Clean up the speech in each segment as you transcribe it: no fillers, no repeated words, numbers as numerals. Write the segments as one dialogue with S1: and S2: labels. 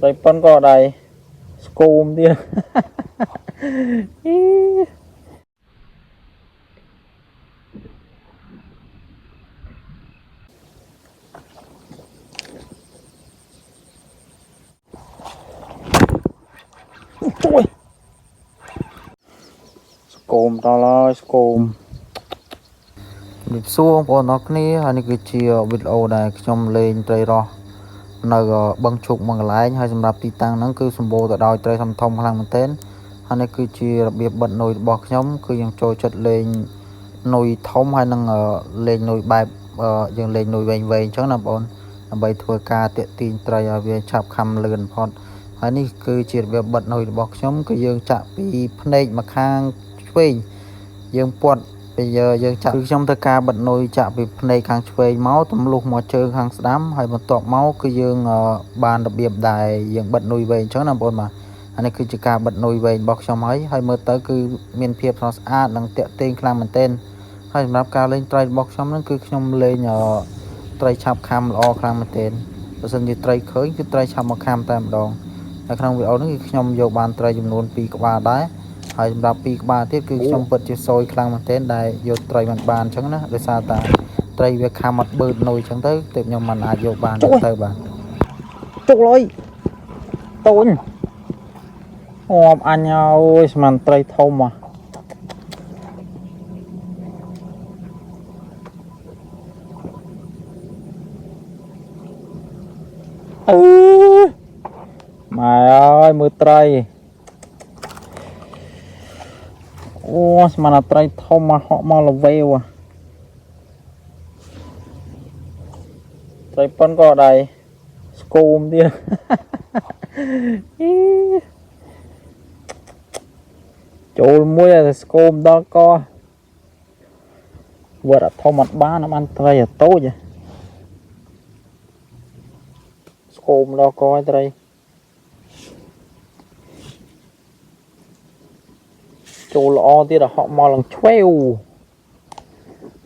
S1: ត្រីប៉ុនក៏ដែរស្គមទៀតអូយស្គមដល់ហើយស្គមជំរាបសួរបងប្អូនអរគ្នាហើយនេះគឺជាវីដេអូដែលខ្ញុំលេងត្រីរ៉ស់នៅបឹងឈុកមួយកន្លែងហើយសម្រាប់ទីតាំងហ្នឹងគឺសម្បូរទៅដោយត្រីធំៗខ្លាំងមែនទែនហើយនេះគឺជារបៀបបិទនុយរបស់ខ្ញុំគឺយើងចូលចិត្តលេងនុយធំហើយនឹងលេងនុយបែបយើងលេងនុយវែងៗអញ្ចឹងណាបងប្អូនដើម្បីធ្វើការទាក់ទាញត្រីឲ្យវាឆាប់ខំលឿនបំផុតហើយនេះគឺជារបៀបបិទនុយរបស់ខ្ញុំគឺយើងចាក់ពីភ្នែកម្ខាងឆ្វេងយើងពាត់ពេលយើងចាក់គឺខ្ញុំធ្វើការបិទនុយចាក់ពីភ្នែកខាងឆ្វេងមកទម្លុះមកជើងខាងស្ដាំហើយបន្ទាប់មកគឺយើងបានរបៀបដែលយើងបិទនុយវែងអញ្ចឹងណាបងប្អូនបាទអានេះគឺជាការបិទនុយវែងរបស់ខ្ញុំហើយមើលទៅគឺមានភាពស្រស់ស្អាតនិងទាក់ទាញខ្លាំងមែនទែនហើយសម្រាប់ការលេងត្រីរបស់ខ្ញុំហ្នឹងគឺខ្ញុំលេងត្រីឆាប់ខាំល្អខ្លាំងមែនទែនបើសិនជាត្រីឃើញគឺត្រីឆាប់មកខាំតែម្ដងហើយក្នុងវីដេអូនេះគឺខ្ញុំយកបានត្រីចំនួន2ក្បាលដែរហើយសម្រាប់2ក្បាលទៀតគឺខ្ញុំពិតជាសោយខ្លាំងមែនទែនដែលយកត្រីមិនបានអញ្ចឹងណាដោយសារតែត្រីវាខាំអត់បឺតនុយអញ្ចឹងទៅទើបខ្ញុំមិនអាចយកបានទៅបាទចុកលុយតូនអូបអញអើយស្មានត្រីធំហ៎ម៉ែអើយមើលត្រីអូស្មានត្រីធំមកហក់មកលវេវត្រីប៉ុនក៏ដែរស្គមទៀតចូលមួយតែស្គមដល់កវត្តអត់ធំអត់បានត្រីអត់តូចស្គមដល់កឲ្យត្រីចូលល្អទៀតហក់មកឡើងឆ្វេវ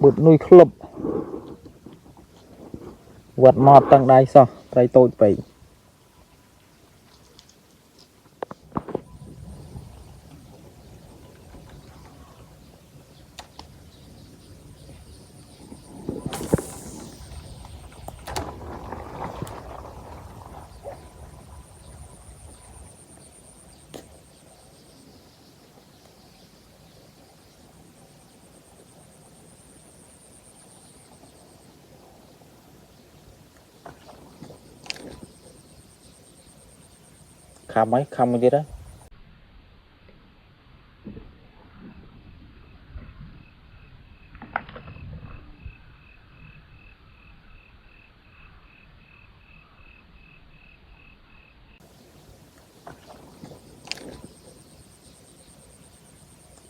S1: បឺតនុយក្លឹបវត្តមកតឹងដៃសោះត្រីតូចពេកខាំហើយខាំមួយទៀតហើយ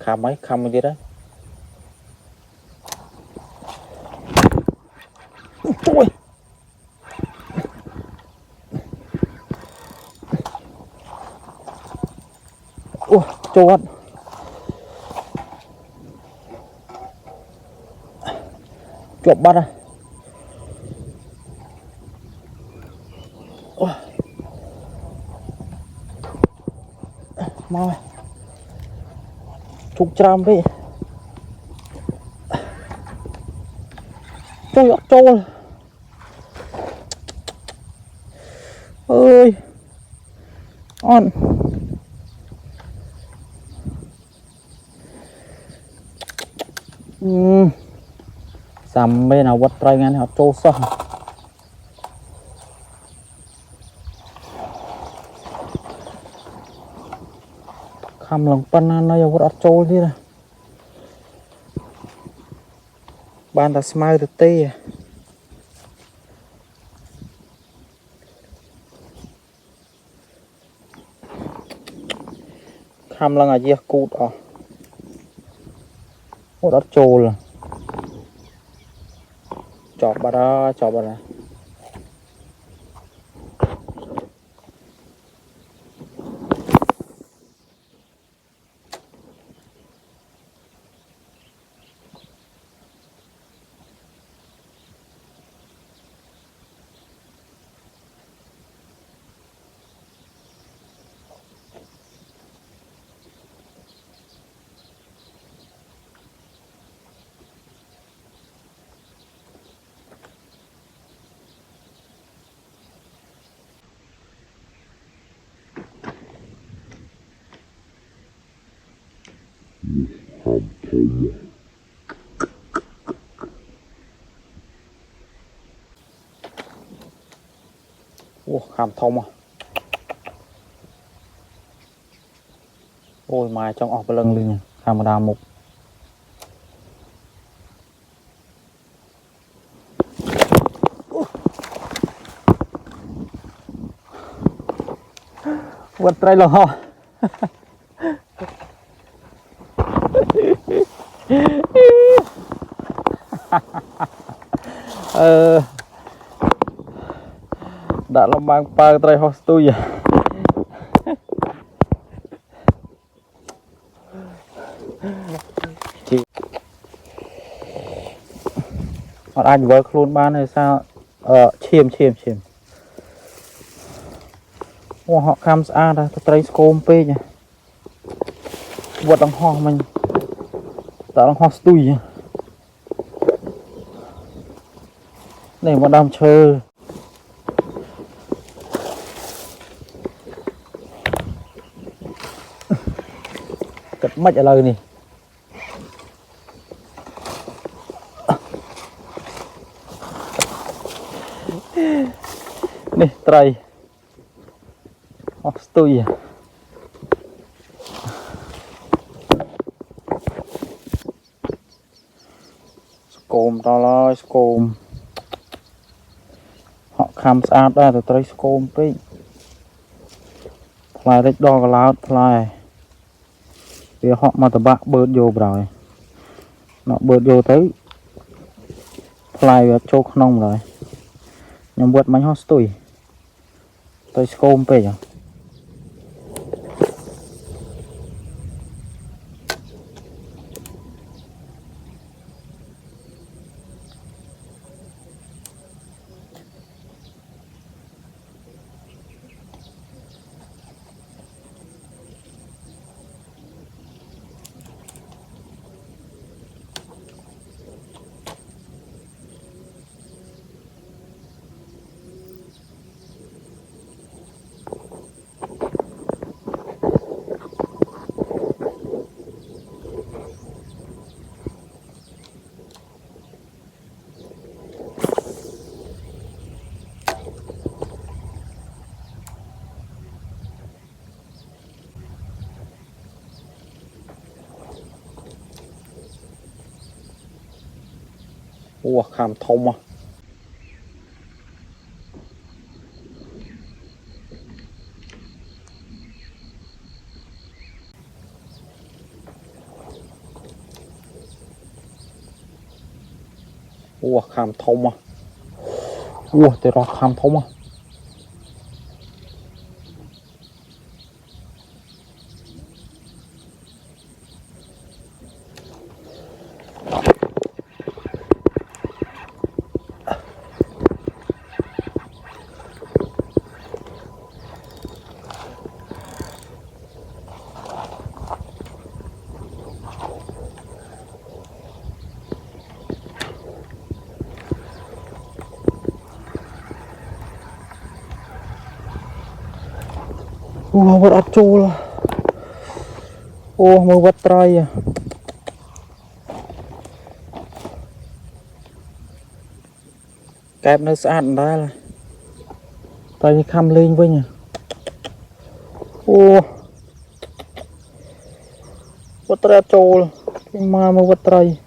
S1: ខាំហើយខាំមួយទៀតហើយអូយអូចូលអត់ជាប់បាត់ហ៎អូមកជុកច្រាមពេកជួយអត់ចូលអើយអត់សាំមែនអាវត្តត្រីថ្ងៃនេះអត់ចូលសោះខំឡើងប៉ុណ្ណានៅអាវត្តអត់ចូលទៀតបានតែស្មៅទៅទេខំឡើងអាយះគូតអស់អត់ចូលចប់បាត់ហើយចប់បាត់ហើយ Ủa, khám thông à. Ôi mai trong ọc lưng lên khám đà mục. Vật trai lò. Đã làm mang pa trai host tôi à. Chị anh với luôn ban hay sao chiêm. Ủa, họ khám xa ra trai scom pe nhỉ. Vật đằng ho mình đã đằng host tôi à. Này mà đang chơi cất mất ở lời này nè trai tôi à scom to lo scom họ khám xa ra từ trai scom pe lại đấy đo cái láo lại vì họ mà tụi bạn bớt vô rồi nó bớt vô tới lại cho không rồi nhưng bớt mấy hot tôi scom pe à ủa khám thông à ủa khám thông à ủa tôi ra khám thông à vật ấp trâu là ô mà vật trai à kẹp nó sẵn ra là tay khăm lên với nhỉ ô vật trai trâu là cái mà vật trai